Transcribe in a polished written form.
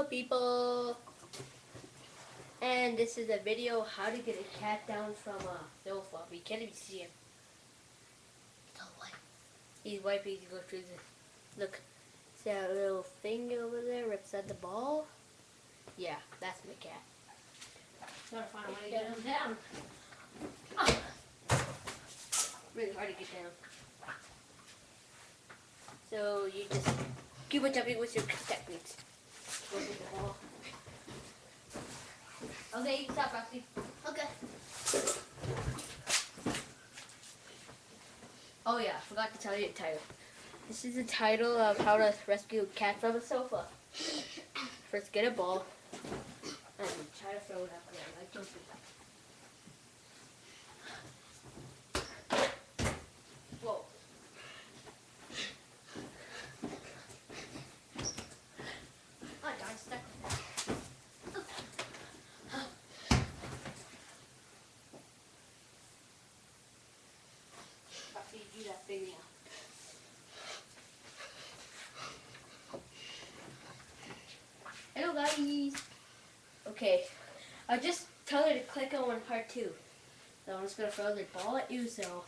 Hello people, and this is a video how to get a cat down from a sofa. We can't even see him. So what? He's wiping to go through the, look, see that little thing over there represent the ball? Yeah, that's my cat. Gotta find a way to get him down. Really hard to get down. So you just keep on jumping with your techniques. Go with the ball. Okay, you can stop, Roxy. Okay. Oh yeah, I forgot to tell you the title. This is the title of how to rescue a cat from a sofa. First get a ball and try to throw it up there like jumping. Whoa. Oh darn, stuck with that. Roxy, do that thing now. Hello guys! Okay, I'll just tell her to click on part 2. So I'm just going to throw the ball at you, so